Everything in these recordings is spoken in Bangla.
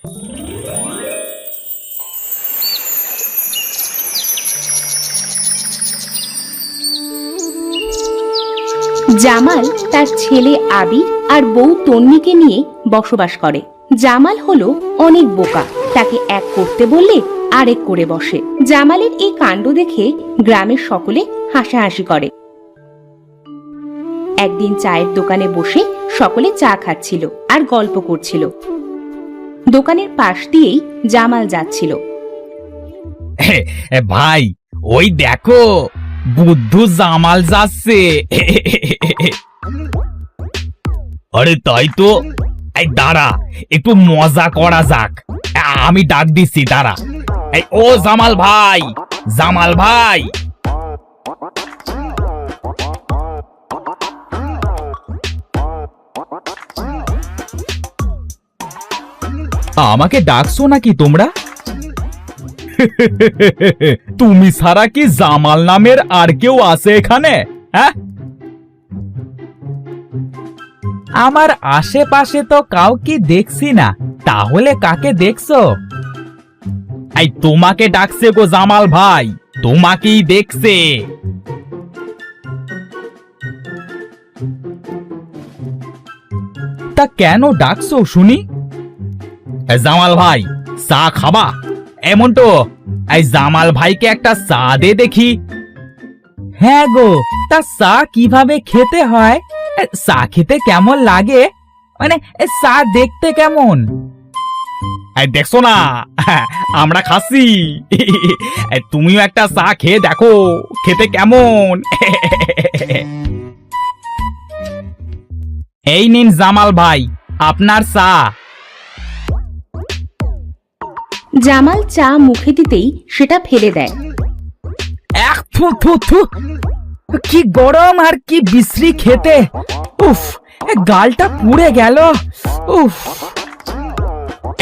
জামাল তার ছেলে আবির আর বউ তন্নিকে নিয়ে বসবাস করে। জামাল হলো অনেক বোকা, তাকে এক করতে বললে আরেক করে বসে। জামালের এই কাণ্ড দেখে গ্রামের সকলে হাসাহাসি করে। একদিন চায়ের দোকানে বসে সকলে চা খাচ্ছিল আর গল্প করছিল। দোকানের পাশ দিয়েই জামাল যাচ্ছিল। ভাই, ওই দেখো বুদ্ধু জামাল যাচ্ছে। আরে তাই তো, এই দাঁড়া, একটু মজা করা যাক। আমি ডাক দিচ্ছি, দাঁড়া। এই ও জামাল ভাই, জামাল ভাই। আমাকে ডাকছো নাকি তোমরা? তুমি ছাড়া কি জামাল নামের আর কেউ আছে এখানে? হ্যাঁ, আমার আশেপাশে তো কাউকে দেখছি না, তাহলে কাকে দেখছো? এই তোমাকে ডাকছে গো জামাল ভাই, তোমাকেই দেখছে। তা কেন ডাকছো শুনি? জামাল ভাই, চা খাবা? এমন তো, এই জামাল ভাইকে একটা চা দে দেখি। হ্যাঁ গো, তা চা কিভাবে খেতে হয়? চা খেতে কেমন লাগে? মানে চা দেখতে কেমন? দেখছো না, আমরা খাচ্ছি। তুমিও একটা চা খেয়ে দেখো, খেতে কেমন। এই নিন জামাল ভাই, আপনার চা। জামাল চা মুখে দিতেই সেটা ফেলে দেয়। কি গরম আর কি বিশ্রী খেতে। উফ, গালটা পুড়ে গেল। উফ,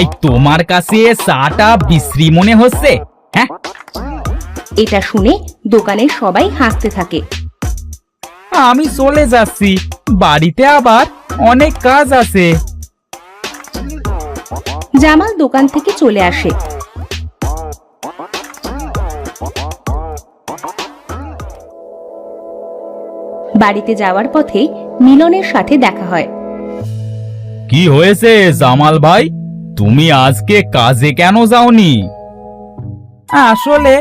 এই তোমার কাছে চাটা বিশ্রী মনে হচ্ছে? হ্যাঁ, এটা শুনে দোকানের সবাই হাসতে থাকে। আমি চলে যাচ্ছি, বাড়িতে আবার অনেক কাজ আছে। জামাল দোকান থেকে চলে আসে। বাড়িতে যাওয়ার পথে মিলনের সাথে দেখা হয়। কি হয়েছে জামাল ভাই, তুমি আজকে কাজে কেন যাওনি? আসলে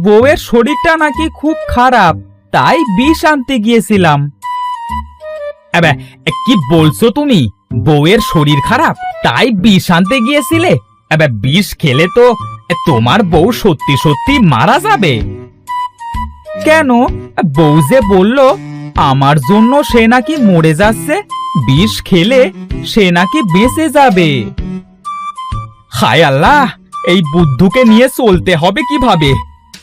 বউয়ের শরীরটা নাকি খুব খারাপ, তাই বিষ আনতে গিয়েছিলাম। কি বলছো তুমি? বউয়ের শরীর খারাপ তাই বিষ আনতে গিয়েছিলে? বিষ খেলে তো তোমার বউ সত্যি সত্যি মারা যাবে। কেন? বউ যে বলল আমার জন্য সে নাকি মরে যাচ্ছে, বিষ খেলে সে নাকি বেঁচে যাবে। হায় আল্লাহ, এই বুদ্ধুকে নিয়ে চলতে হবে কিভাবে?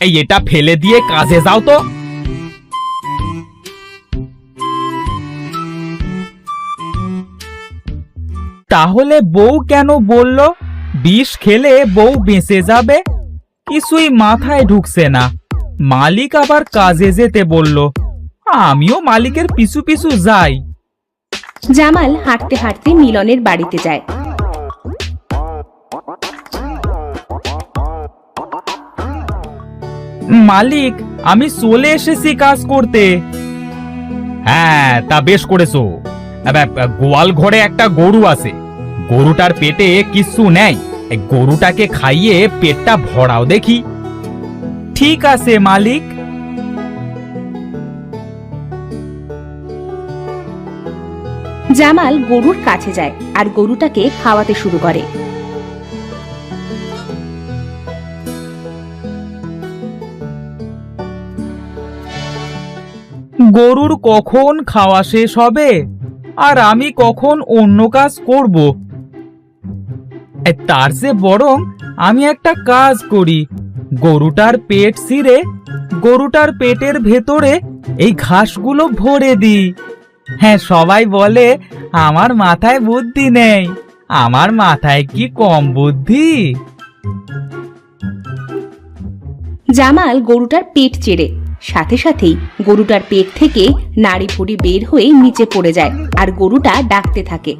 এই এটা ফেলে দিয়ে কাজে যাও তো। তাহলে বউ কেন বলল বিষ খেলে বউ বেঁচে যাবে? কিছুই মাথায় ঢুকছে না। মালিক আবার কাজে যেতে বলল, আমিও মালিকের পিছু পিছু যাই। জামাল হাঁটতে হাঁটতে মিলনের বাড়িতে যায়। মালিক, আমি চলে এসেছি কাজ করতে। হ্যাঁ, তা বেশ করেছো। গোয়াল ঘরে একটা গরু আছে, গরুটার পেটে কিছু নেই, গরুটাকে খাইয়ে পেটটা ভরাও দেখি। ঠিক আছে মালিক। জামাল গরুর কাছে যায় আর গরুটাকে খাওয়াতে শুরু করে। গরুর কখন খাওয়া শেষ হবে আর আমি কখন অন্য কাজ করব? তার চেয়ে বরং আমি একটা কাজ করি, গরুটার পেট ছিঁড়ে গরুটার পেটের ভেতরে এই ঘাসগুলো ভরে দিই। হ্যাঁ, সবাই বলে আমার মাথায় বুদ্ধি নেই, আমার মাথায় কি কম বুদ্ধি? জামাল গরুটার পেট চেড়ে, সাথে সাথেই গরুটার পেট থেকে নাড়ি ভুড়ি বের হয়ে নিচে পড়ে যায় আর গরুটা ডাকতে থাকে।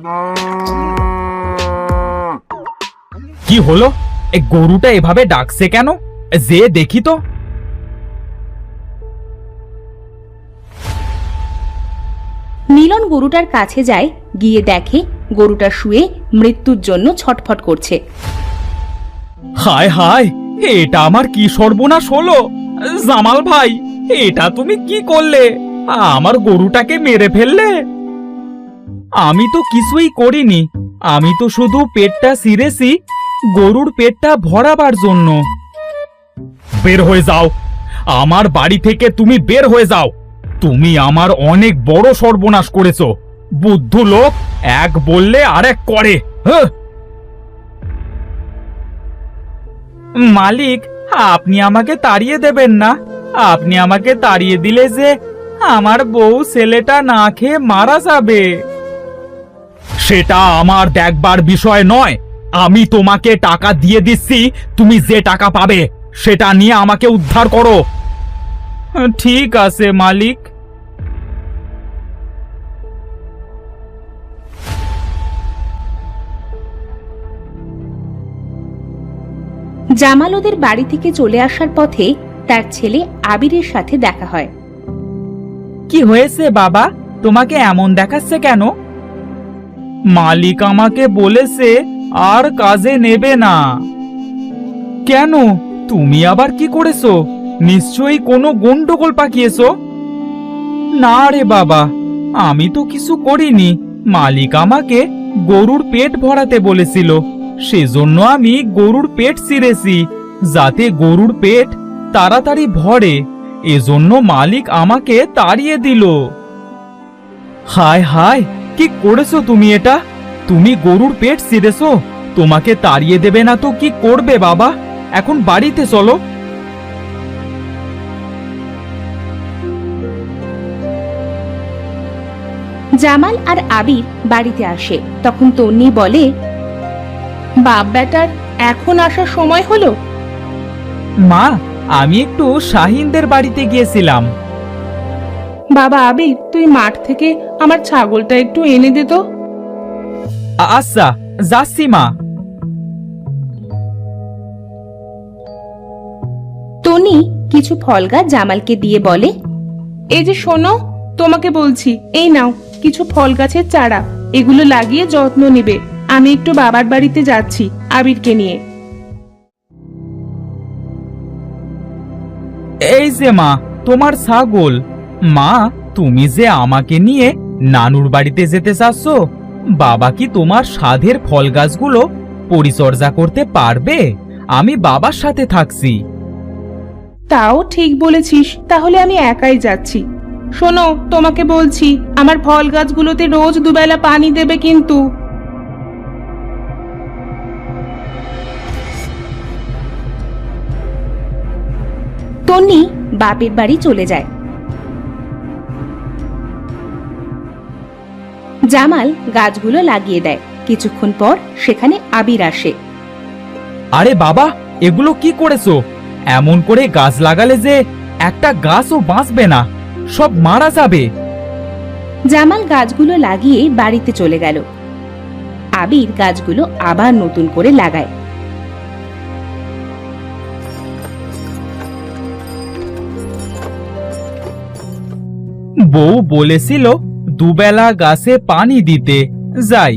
কি হলো? এই গরুটা এভাবে ডাকছে কেন? যে দেখি তো। মিলন গরুটার কাছে যায়, গিয়ে দেখে গরুটা শুয়ে মৃত্যুর জন্য ছটফট করছে। হায় হায়, এটা আমার কি সর্বনাশ হলো! জামাল ভাই, এটা তুমি কি করলে? আমার গরুটাকে মেরে ফেললে। আমি তো কিছুই করিনি, আমি তো শুধু পেটটা ছিঁড়েছি গরুর পেটটা ভরাবার জন্য। বের হয়ে যাও, আমার বাড়ি থেকে তুমি বের হয়ে যাও। তুমি আমার অনেক বড় সর্বনাশ করেছো। বুদ্ধু লোক, এক বললে আরেক করে। মালিক, আপনি আমাকে তাড়িয়ে দেবেন না। আপনি আমাকে তাড়িয়ে দিলে যে আমার বউ ছেলেটা না খেয়ে মারা যাবে। সেটা আমার দেখবার বিষয় নয়। আমি তোমাকে টাকা দিয়ে দিচ্ছি, তুমি যে টাকা পাবে সেটা নিয়ে আমাকে উদ্ধার করো। ঠিক আছে মালিক। জামাল ওদের বাড়ি থেকে চলে আসার পথে তার ছেলে আবিরের সাথে দেখা হয়। কি হয়েছে বাবা, তোমাকে এমন দেখাচ্ছে কেন? মালিক আমাকে বলেছে আর কাজে নেবে না। কেন, তুমি আবার কি করেছো? নিশ্চয়ই কোনো গন্ডগোল পাকিয়েছো। না রে বাবা, আমি তো কিছু করিনি। মালিক আমাকে গরুর পেট ভরাতে বলেছিল, সেজন্য আমি গরুর পেট ছিঁড়েছি, যাতে গরুর পেট তাড়াতাড়ি ভরে। এজন্য মালিক আমাকে তাড়িয়ে দিল। হায় হায়, কি করেছো তুমি এটা? তুমি গরুর পেট ছিঁড়েছো? তোমাকে তাড়িয়ে দেবে না তো কি করবে বাবা? এখন বাড়িতে চলো। জামাল আর আবির বাড়িতে আসে, তখন তন্নি বলে, বাপ বেটার এখন আসার সময় হলো। মা, আমি একটু শাহিনদের বাড়িতে গিয়েছিলাম। বাবা আবির, তুই মাঠ থেকে আমার ছাগলটা একটু এনে দে তো। আচ্ছা, যাচ্ছি মা। টনি কিছু ফল গাছ জামালকে দিয়ে বলে, এই যে শোনো, তোমাকে বলছি, এই নাও কিছু ফল গাছের চারা, এগুলো লাগিয়ে যত্ন নিবে। আমি একটু বাবার বাড়িতে যাচ্ছি আবিরকে নিয়ে। এই যে মা, তোমার ছাগল। মা, তুমি যে আমাকে নিয়ে নানুর বাড়িতে যেতে চাচ্ছ, বাবা কি তোমার সাধের ফল গাছগুলো পরিচর্যা করতে পারবে? আমি বাবার সাথে থাকছি। তাও ঠিক বলেছিস, তাহলে আমি একাই যাচ্ছি। শোনো, তোমাকে বলছি, আমার ফল গাছগুলোতে রোজ দুবেলা পানি দেবে কিন্তু। তন্নি বাপের বাড়ি চলে যায়। জামাল গাছগুলো লাগিয়ে দেয়। কিছুক্ষণ পর সেখানে আবির আসে। আরে বাবা, এগুলো কি করেছো? এমন করে গাছ লাগালে যে একটা গাছও বাঁচবে না, সব মারা যাবে। জামাল গাছগুলো লাগিয়ে বাড়িতে চলে গেল। আবির গাছগুলো আবার নতুন করে লাগায়। বউ বলেছিল দুবেলা গাছে পানি দিতে। যাই,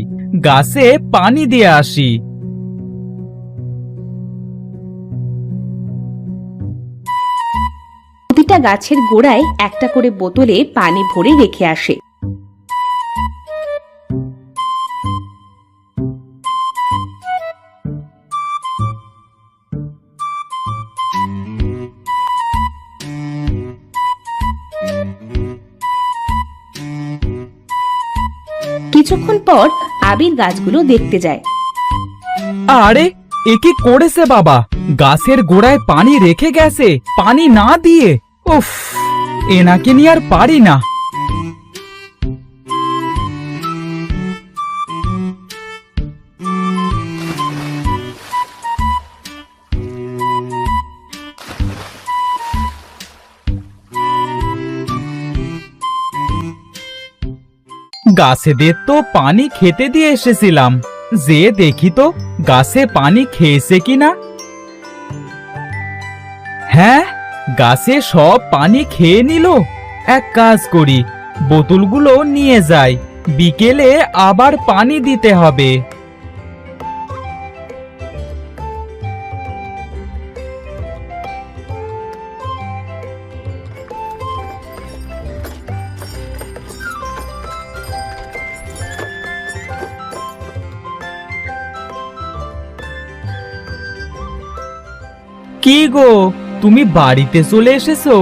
গাছে পানি দিয়ে আসি। প্রতিটা গাছের গোড়ায় একটা করে বোতলে পানি ভরে রেখে আসে। কিছুক্ষণ পর আবির গাছগুলো দেখতে যায়। আরে, এ কি করেছে বাবা? গাছের গোড়ায় পানি রেখে গেছে, পানি না দিয়ে। উফ, এনাকে নিয়ে আর পারি না। গাছেদের তো পানি খেতে দিয়ে এসেছিলাম, যে দেখি তো গাছে পানি খেয়েছে কিনা। হ্যাঁ, গাছে সব পানি খেয়ে নিল। এক কাজ করি, বোতলগুলো নিয়ে যাই, বিকেলে আবার পানি দিতে হবে। কি গো, তুমি বাড়িতে চলে এসেছো?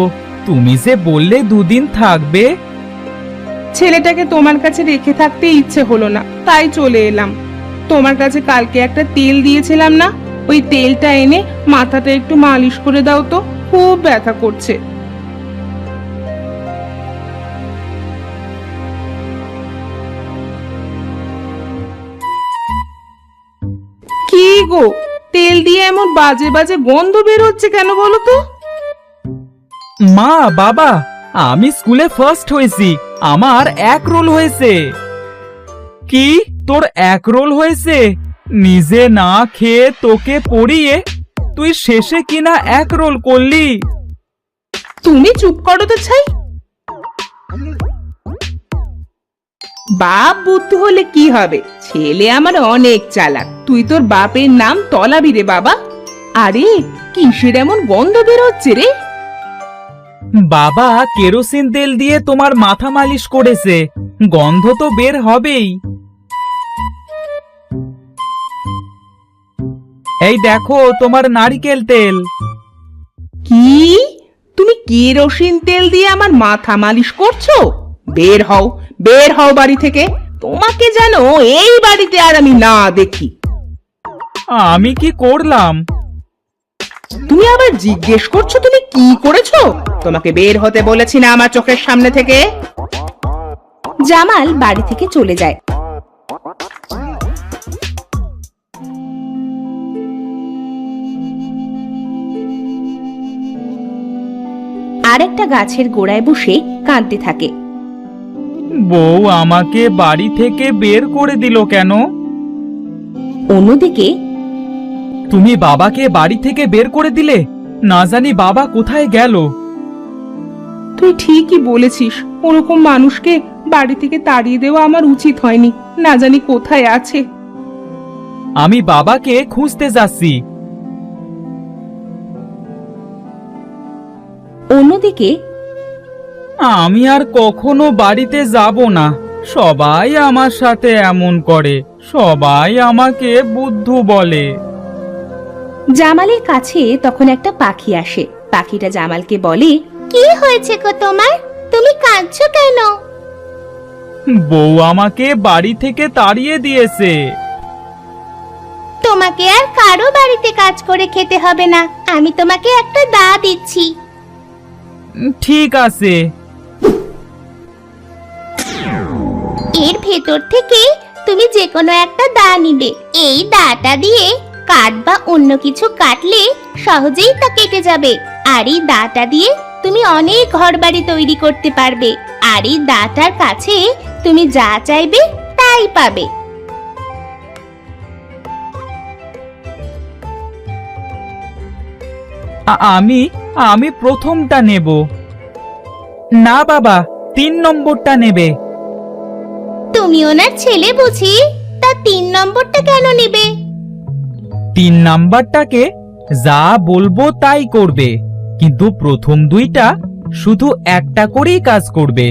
তুমি যে বললে দুদিন থাকবে। ছেলেটাকে তোমার কাছে রেখে থাকতে ইচ্ছে হলো না, তাই চলে এলাম। তোমার কাছে কালকে একটা তেল দিয়েছিলাম না, ওই তেলটা এনে মাথাটা একটু মালিশ করে দাও তো, খুব ব্যথা করছে। কি গো, তেল দিয়ে এমন বাজে বাজে গন্ধ বের হচ্ছে কেন বলো তো? মা, বাবা, আমি স্কুলে ফার্স্ট হয়েছি, আমার 1 রোল হয়েছে। কি, তোর 1 রোল হয়েছে? নিজে না খেয়ে তোকে পড়িয়ে তুই শেষে কিনা 1 রোল করলি। তুমি চুপ করো তো ছাই। বাপ বুদ্ধ হলে কি হবে, ছেলে আমার অনেক চালাক। তুই তোর বাপের নাম তলাবি রে বাবা। আরে কিসের এমন গন্ধ বের হচ্ছে রে? বাবা কেরোসিন তেল দিয়ে তোমার মাথা মালিশ করেছে, গন্ধ তো বের হবেই। এই দেখো তোমার নারকেল তেল। কি, তুমি কেরোসিন তেল দিয়ে আমার মাথা মালিশ করছো? বের হও, বের হও বাড়ি থেকে। তোমাকে জানো এই বাড়িতে আর আমি না দেখি। আমি কি করলাম? তুমি আবার জিজ্ঞেস করছো তুমি কি করেছো? তোমাকে বের হতে বলেছি না আমার চোখের সামনে থেকে? জামাল বাড়ি থেকে চলে যায়। আর একটা গাছের গোড়ায় বসে কাঁদতে থাকে। বউ আমাকে বাড়ি থেকে বের করে দিল কেন? অন্যদিকে তুমি বাবাকে বাড়ি থেকে বের করে দিলে, না জানি বাবা কোথায় গেল। তুই ঠিকই বলেছিস, ওরকম মানুষকে বাড়ি থেকে তাড়িয়ে দেওয়া আমার উচিত হয়নি। না জানি কোথায় আছে। আমি বাবাকে খুঁজতে যাচ্ছি। অন্যদিকে আমি আর কখনো বাড়িতে যাব না। সবাই আমার সাথে এমন করে, সবাই আমাকে বুদ্ধু বলে। জামালের কাছে তখন একটা পাখি আসে। পাখিটা জামালকে বলে, কি হয়েছে গো তোমার? তুমি কাঁদছো কেন? বউ আমাকে বাড়ি থেকে তাড়িয়ে দিয়েছে। তোমাকে আর কারো বাড়িতে কাজ করে খেতে হবে না, আমি তোমাকে একটা দা দিচ্ছি। ঠিক আছে। এর ভেতর থেকে তুমি যে কোনো একটা দা নিবে। এই দাটা দিয়ে কাঠ বা অন্য কিছু কাটলে সহজেই তা কেটে যাবে। আর এই দাটা দিয়ে তুমি অনেক ঘরবাড়ি তৈরি করতে পারবে। আর এই দাটার কাছে তুমি যা চাইবে তাই পাবে। আমি আমি প্রথমটা নেব। না বাবা, 3 নম্বরটা নেবে। তুমি ওনার ছেলে বুঝি, তা 3 নম্বরটা কেন নেবে? 3 নাম্বারটাকে যা বলবো তাই করবে, কিন্তু প্রথম 2টা শুধু একটা করেই কাজ করবে।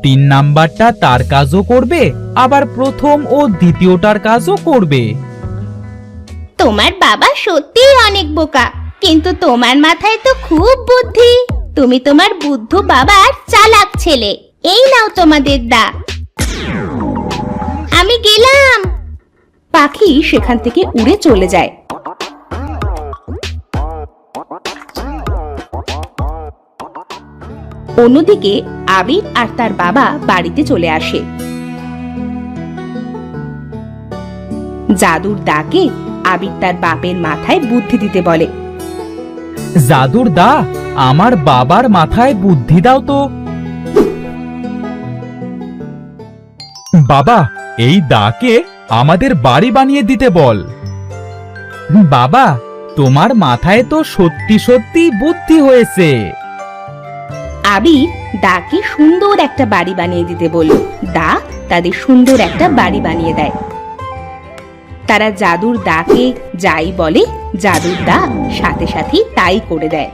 3 নাম্বারটা তার কাজও করবে, আবার প্রথম ও দ্বিতীয়টার কাজও করবে। তোমার বাবা সত্যিই অনেক বোকা, কিন্তু তোমার মাথায় তো খুব বুদ্ধি। তুমি তোমার বুদ্ধু বাবার চালাক ছেলে। এই নাও তোমাদের দা। আমি গেলাম। পাখি সেখান থেকে উড়ে চলে যায়। অন্যদিকে আবির আর তার বাবা বাড়িতে চলে আসে। জাদুর দাকে আবির তার বাপের মাথায় বুদ্ধি দিতে বলে। জাদুর দা, আমার বাবার মাথায় বুদ্ধি দাও তো। বাবা, এই দাকে আমাদের বাড়ি বানিয়ে দিতে বল। বাবা, তোমার মাথায় তো সত্যি সত্যি বুদ্ধি হয়েছে। আবির দাকে সুন্দর একটা বাড়ি বানিয়ে দিতে বলল। দা তাদের সুন্দর একটা বাড়ি বানিয়ে দেয়। তারা জাদুর দাকে যাই বলে, জাদুর দা সাথে সাথে তাই করে দেয়।